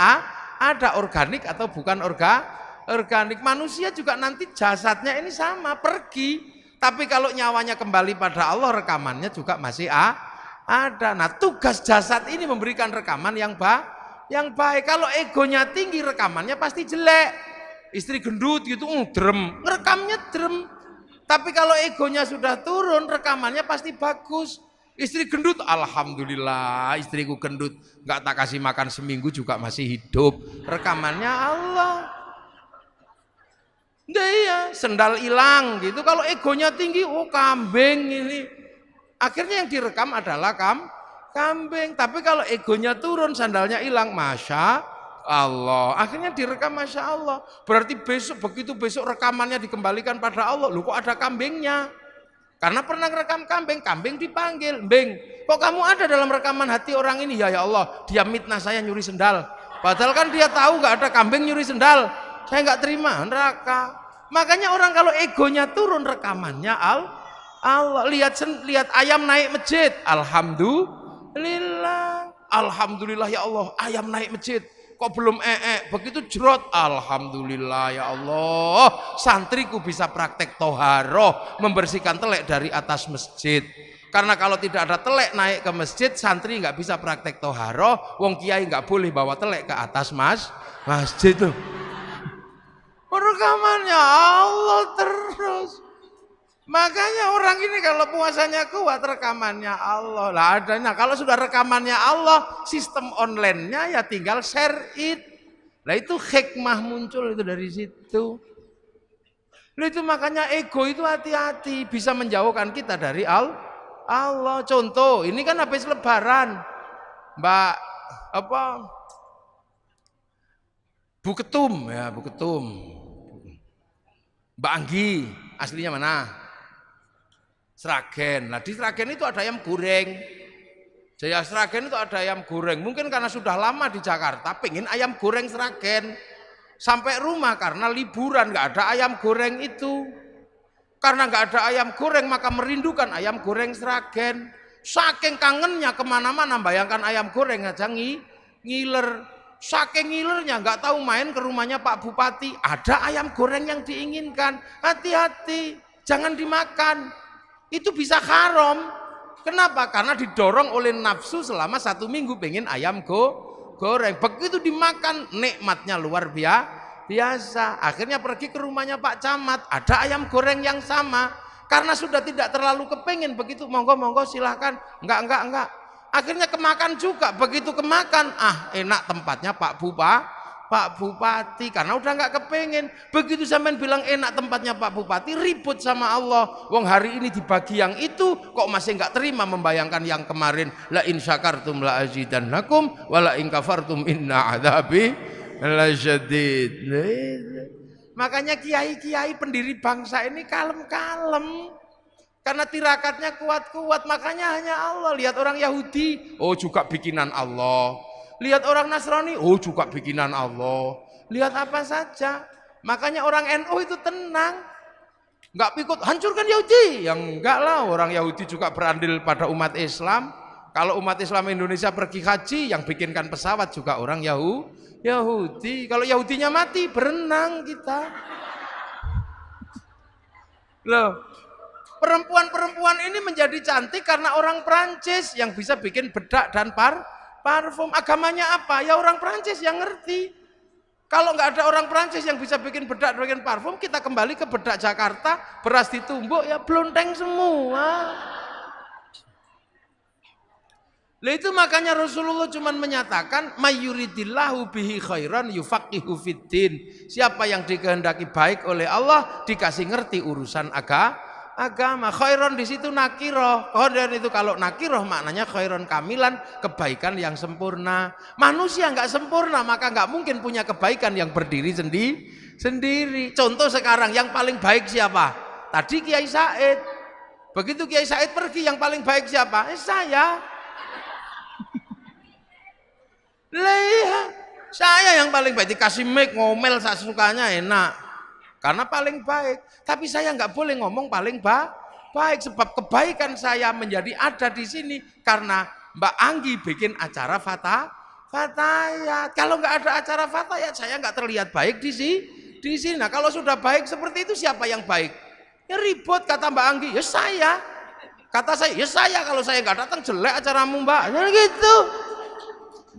A: ada organik atau bukan organik. Manusia juga nanti jasadnya ini sama, pergi. Tapi kalau nyawanya kembali pada Allah, rekamannya juga masih ada. Nah, tugas jasad ini memberikan rekaman yang baik. Kalau egonya tinggi, rekamannya pasti jelek. Istri gendut gitu, drem, ngerekamnya drem. Tapi kalau egonya sudah turun, rekamannya pasti bagus. Istri gendut, alhamdulillah, istriku gendut, nggak tak kasih makan seminggu juga masih hidup. Rekamannya Allah. Nah, iya, sendal hilang gitu. Kalau egonya tinggi, oh kambing ini. Akhirnya yang direkam adalah kambing. Tapi kalau egonya turun, sandalnya hilang, masya Allah. Akhirnya direkam masya Allah. Berarti begitu besok rekamannya dikembalikan pada Allah. Loh, kok ada kambingnya? Karena pernah rekam kambing dipanggil. Beng, kok kamu ada dalam rekaman hati orang ini? Ya Allah, dia mitnah saya nyuri sendal. Padahal kan dia tahu nggak ada kambing nyuri sendal. Saya nggak terima, neraka. Makanya orang kalau egonya turun, rekamannya Allah. Lihat ayam naik masjid, alhamdulillah. Alhamdulillah ya Allah, ayam naik masjid. Kok belum begitu jerot, alhamdulillah ya Allah, santriku bisa praktek toharoh, membersihkan telek dari atas masjid. Karena kalau tidak ada telek naik ke masjid, santri nggak bisa praktek toharoh. Wong kiai nggak boleh bawa telek ke atas masjid tuh. Rekamannya Allah terus. Makanya orang ini kalau puasanya kuat, rekamannya Allah lah adanya. Kalau sudah rekamannya Allah, sistem online-nya ya tinggal share it. Nah itu hikmah muncul itu dari situ. Nah, itu makanya ego itu hati-hati, bisa menjauhkan kita dari Allah. Contoh, ini kan habis lebaran, Bu Ketum, Mbak Anggi, aslinya mana? Sragen. Nah di Sragen itu ada ayam goreng. Jaya Sragen itu ada ayam goreng. Mungkin karena sudah lama di Jakarta, pengen ayam goreng Sragen. Sampai rumah karena liburan nggak ada ayam goreng itu. Karena nggak ada ayam goreng maka merindukan ayam goreng Sragen. Saking kangennya kemana-mana bayangkan ayam goreng aja ngiler. Saking ngilernya nggak tahu main ke rumahnya Pak Bupati, ada ayam goreng yang diinginkan. Hati-hati, jangan dimakan. Itu bisa haram. Kenapa? Karena didorong oleh nafsu selama 1 minggu pengen ayam goreng. Begitu dimakan nikmatnya luar biasa. Akhirnya pergi ke rumahnya Pak Camat, ada ayam goreng yang sama. Karena sudah tidak terlalu kepengen begitu, monggo silahkan. Enggak. Akhirnya kemakan juga, begitu kemakan, enak tempatnya Pak Bupati, karena udah nggak kepengen. Begitu sampean bilang enak tempatnya Pak Bupati, ribut sama Allah. Wong hari ini dibagi yang itu, kok masih nggak terima membayangkan yang kemarin. La in syakartum la azidannakum, wa la in kafartum inna adzabi lasyadid. Makanya kiai-kiai pendiri bangsa ini kalem-kalem. Karena tirakatnya kuat-kuat, makanya hanya Allah. Lihat orang Yahudi, oh juga bikinan Allah. Lihat orang Nasrani, oh juga bikinan Allah. Lihat apa saja. Makanya orang NU itu tenang. Enggak pikut, hancurkan Yahudi. Yang enggak lah, orang Yahudi juga berandil pada umat Islam. Kalau umat Islam Indonesia pergi haji, yang bikinkan pesawat juga orang Yahudi. Kalau Yahudinya mati, berenang kita. Loh. Perempuan-perempuan ini menjadi cantik karena orang Prancis yang bisa bikin bedak dan parfum. Agamanya apa? Ya orang Prancis yang ngerti. Kalau nggak ada orang Prancis yang bisa bikin bedak dan bikin parfum, kita kembali ke bedak Jakarta, beras ditumbuk ya blonteng semua. Lah itu makanya Rasulullah cuman menyatakan mayyuridillahu bihi khairan yufaqihu fiddin. Siapa yang dikehendaki baik oleh Allah dikasih ngerti urusan agama. Khairan di situ nakiroh. Khairan itu kalau nakiroh maknanya khairan kamilan, kebaikan yang sempurna. Manusia nggak sempurna maka nggak mungkin punya kebaikan yang berdiri sendiri. Contoh sekarang yang paling baik siapa? Tadi Kiai Said. Begitu Kiai Said pergi yang paling baik siapa? Saya. Lah saya yang paling baik, dikasih mic ngomel sesukanya enak karena paling baik. Tapi saya nggak boleh ngomong paling baik sebab kebaikan saya menjadi ada di sini karena Mbak Anggi bikin acara fatayat. Kalau nggak ada acara fatayat saya nggak terlihat baik di sini. Nah kalau sudah baik seperti itu siapa yang baik? Ya ribut kata Mbak Anggi, ya saya. Kata saya, ya saya. Kalau saya nggak datang jelek acaramu Mbak. Ya gitu.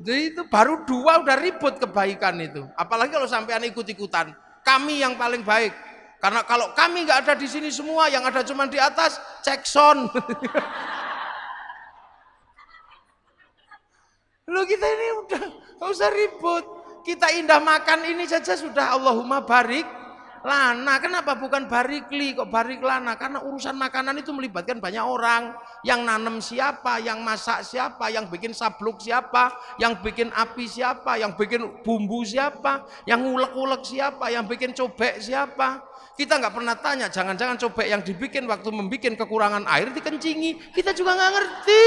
A: Jadi itu baru dua udah ribut kebaikan itu. Apalagi kalau sampean ikut-ikutan. Kami yang paling baik. Karena kalau kami nggak ada di sini semua, yang ada cuma di atas, cek sound. Loh kita ini udah nggak usah ribut. Kita indah makan ini saja sudah Allahumma barik lana. Kenapa bukan barikli kok barik lana? Karena urusan makanan itu melibatkan banyak orang. Yang nanam siapa, yang masak siapa, yang bikin sabluk siapa, yang bikin api siapa, yang bikin bumbu siapa, yang ngulek-ulek siapa, yang bikin cobek siapa. Kita nggak pernah tanya, jangan-jangan cobek yang dibikin waktu membikin kekurangan air dikencingi. Kita juga nggak ngerti.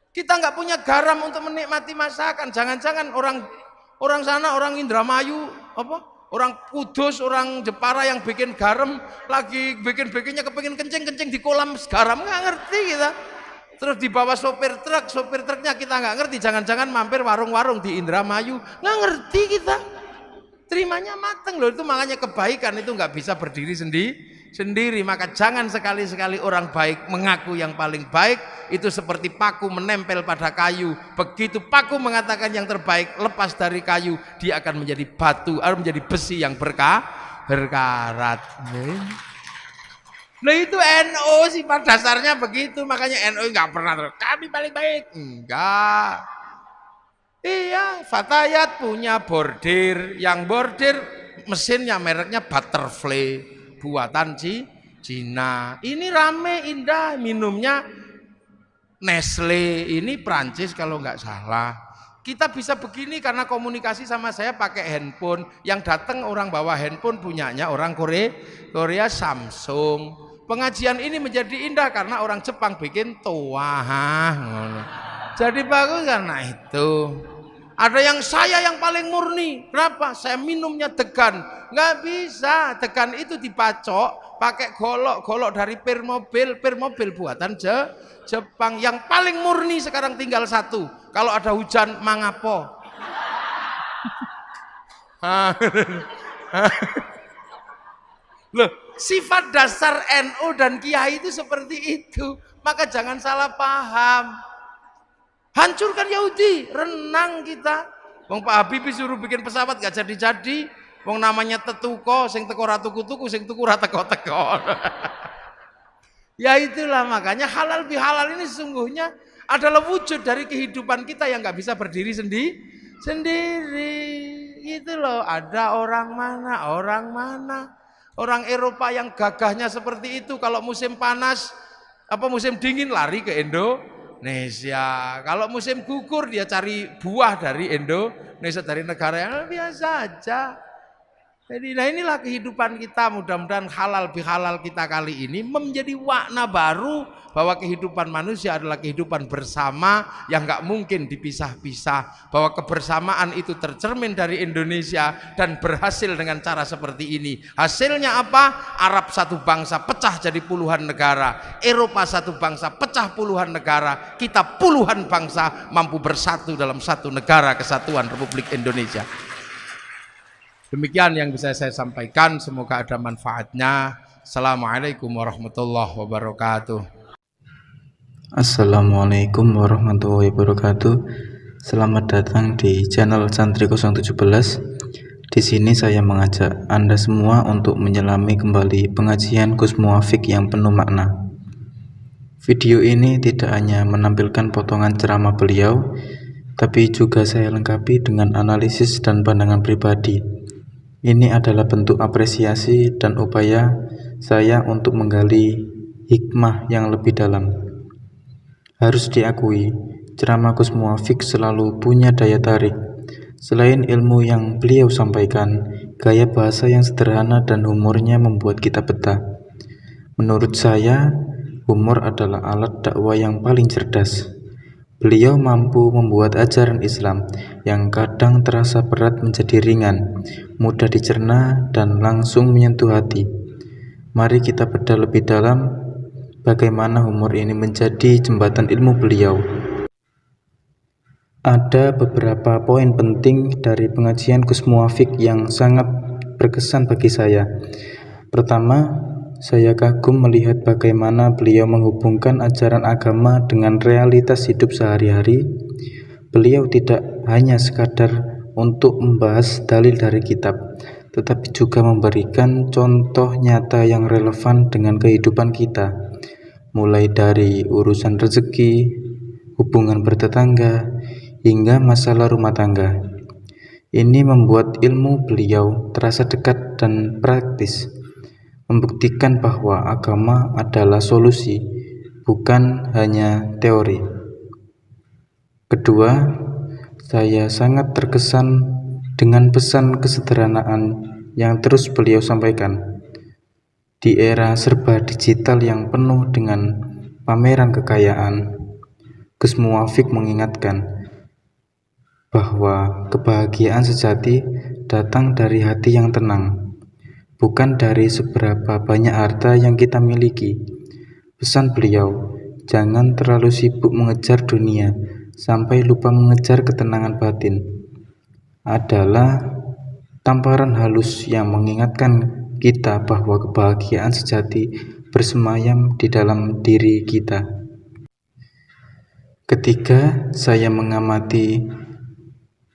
A: Kita nggak punya garam untuk menikmati masakan. Jangan-jangan orang sana, orang Indramayu, orang Kudus, orang Jepara yang bikin garam lagi bikinnya kepengin kencing di kolam garam, nggak ngerti kita. Terus dibawa sopir truknya kita nggak ngerti. Jangan-jangan mampir warung-warung di Indramayu, nggak ngerti kita. Terimanya mateng loh. Itu makanya kebaikan itu nggak bisa berdiri sendiri. Maka jangan sekali-sekali orang baik mengaku yang paling baik. Itu seperti paku menempel pada kayu. Begitu paku mengatakan yang terbaik, lepas dari kayu, dia akan menjadi batu atau menjadi besi yang berkarat. Nah itu NU sifat dasarnya begitu. Makanya NU nggak pernah kami paling baik. Enggak. Iya, Fatayat punya bordir. Yang bordir mesinnya mereknya Butterfly, buatan Cina. Ini rame, indah, minumnya Nestle, ini Prancis kalau nggak salah. Kita bisa begini karena komunikasi sama saya pakai handphone. Yang datang orang bawa handphone punyanya orang Korea Samsung. Pengajian ini menjadi indah karena orang Jepang bikin toah. Jadi bagus karena itu. Ada yang saya yang paling murni. Kenapa? Saya minumnya degan. Nggak bisa. Degan itu dipacok pakai golok dari pir mobil buatan Jepang. Yang paling murni sekarang tinggal satu. Kalau ada hujan mangapo. Loh, sifat dasar NU dan Kiai itu seperti itu. Maka jangan salah paham. Hancurkan Yahudi, renang kita. Wong Pak Habibie suruh bikin pesawat gak jadi-jadi. Wong namanya tetuko, sing teko ra tuku-tuku, sing tuku ra teko-teko. Ya itulah makanya halal bihalal ini sesungguhnya adalah wujud dari kehidupan kita yang gak bisa berdiri sendiri. Gitu loh, ada orang mana. Orang Eropa yang gagahnya seperti itu kalau musim panas, musim dingin lari ke Indonesia. Kalau musim gugur dia cari buah dari Indonesia, dari negara yang biasa aja. Jadi nah inilah kehidupan kita, mudah-mudahan halal bihalal kita kali ini menjadi makna baru bahwa kehidupan manusia adalah kehidupan bersama yang gak mungkin dipisah-pisah, bahwa kebersamaan itu tercermin dari Indonesia dan berhasil dengan cara seperti ini. Hasilnya apa? Arab satu bangsa pecah jadi puluhan negara, Eropa satu bangsa pecah puluhan negara, kita puluhan bangsa mampu bersatu dalam satu negara kesatuan Republik Indonesia. Demikian yang bisa saya sampaikan, semoga ada manfaatnya. Assalamualaikum warahmatullahi wabarakatuh.
B: Assalamualaikum warahmatullahi wabarakatuh. Selamat datang di channel Santri 017. Di sini saya mengajak Anda semua untuk menyelami kembali pengajian Gus Muwafiq yang penuh makna. Video ini tidak hanya menampilkan potongan ceramah beliau, tapi juga saya lengkapi dengan analisis dan pandangan pribadi. Ini adalah bentuk apresiasi dan upaya saya untuk menggali hikmah yang lebih dalam. Harus diakui, ceramah Gus Muwafiq selalu punya daya tarik. Selain ilmu yang beliau sampaikan, gaya bahasa yang sederhana dan humornya membuat kita betah. Menurut saya, humor adalah alat dakwah yang paling cerdas. Beliau mampu membuat ajaran Islam yang kadang terasa berat menjadi ringan, mudah dicerna, dan langsung menyentuh hati. Mari kita bedah lebih dalam bagaimana humor ini menjadi jembatan ilmu beliau. Ada beberapa poin penting dari pengajian Gus Muwafiq yang sangat berkesan bagi saya. Pertama, saya kagum melihat bagaimana beliau menghubungkan ajaran agama dengan realitas hidup sehari-hari. Beliau tidak hanya sekadar untuk membahas dalil dari kitab, tetapi juga memberikan contoh nyata yang relevan dengan kehidupan kita, mulai dari urusan rezeki, hubungan bertetangga, hingga masalah rumah tangga. Ini membuat ilmu beliau terasa dekat dan praktis, membuktikan bahwa agama adalah solusi, bukan hanya teori. Kedua, saya sangat terkesan dengan pesan kesederhanaan yang terus beliau sampaikan. Di era serba digital yang penuh dengan pameran kekayaan, Gus Muwafiq mengingatkan bahwa kebahagiaan sejati datang dari hati yang tenang, bukan dari seberapa banyak harta yang kita miliki. Pesan beliau, jangan terlalu sibuk mengejar dunia sampai lupa mengejar ketenangan batin, adalah tamparan halus yang mengingatkan kita bahwa kebahagiaan sejati bersemayam di dalam diri kita. Ketiga, saya mengamati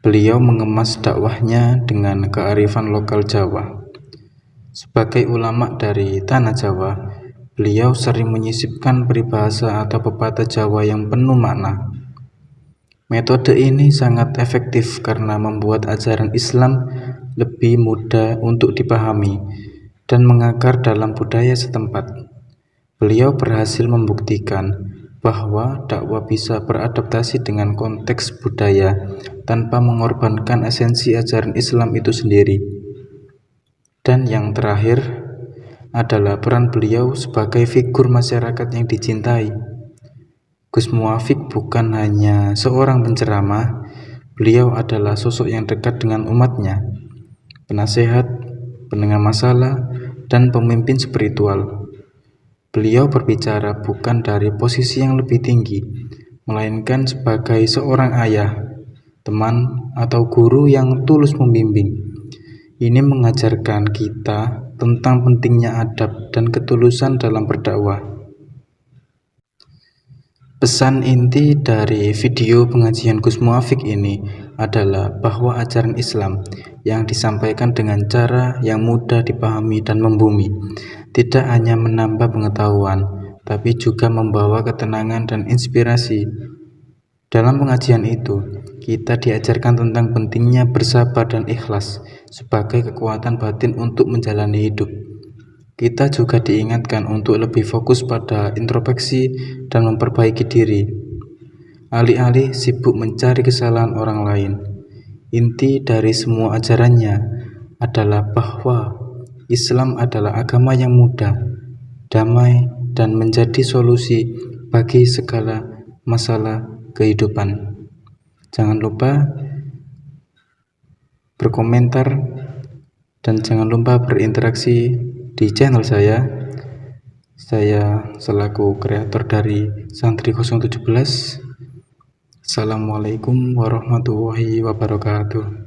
B: beliau mengemas dakwahnya dengan kearifan lokal Jawa. Sebagai ulama dari tanah Jawa, beliau sering menyisipkan peribahasa atau pepatah Jawa yang penuh makna. Metode ini sangat efektif karena membuat ajaran Islam lebih mudah untuk dipahami dan mengakar dalam budaya setempat. Beliau berhasil membuktikan bahwa dakwah bisa beradaptasi dengan konteks budaya tanpa mengorbankan esensi ajaran Islam itu sendiri. Dan yang terakhir adalah peran beliau sebagai figur masyarakat yang dicintai. Gus Muwafiq bukan hanya seorang penceramah, beliau adalah sosok yang dekat dengan umatnya, penasehat, pendengar masalah, dan pemimpin spiritual. Beliau berbicara bukan dari posisi yang lebih tinggi, melainkan sebagai seorang ayah, teman, atau guru yang tulus membimbing. Ini mengajarkan kita tentang pentingnya adab dan ketulusan dalam berdakwah. Pesan inti dari video pengajian Gus Muwafiq ini adalah bahwa ajaran Islam yang disampaikan dengan cara yang mudah dipahami dan membumi tidak hanya menambah pengetahuan, tapi juga membawa ketenangan dan inspirasi. Dalam pengajian itu, kita diajarkan tentang pentingnya bersabar dan ikhlas sebagai kekuatan batin untuk menjalani hidup. Kita juga diingatkan untuk lebih fokus pada introspeksi dan memperbaiki diri, alih-alih sibuk mencari kesalahan orang lain. Inti dari semua ajarannya adalah bahwa Islam adalah agama yang mudah, damai, dan menjadi solusi bagi segala masalah kehidupan. Jangan lupa berkomentar dan jangan lupa berinteraksi di channel saya. Saya selaku kreator dari Santri 017. Assalamualaikum warahmatullahi wabarakatuh.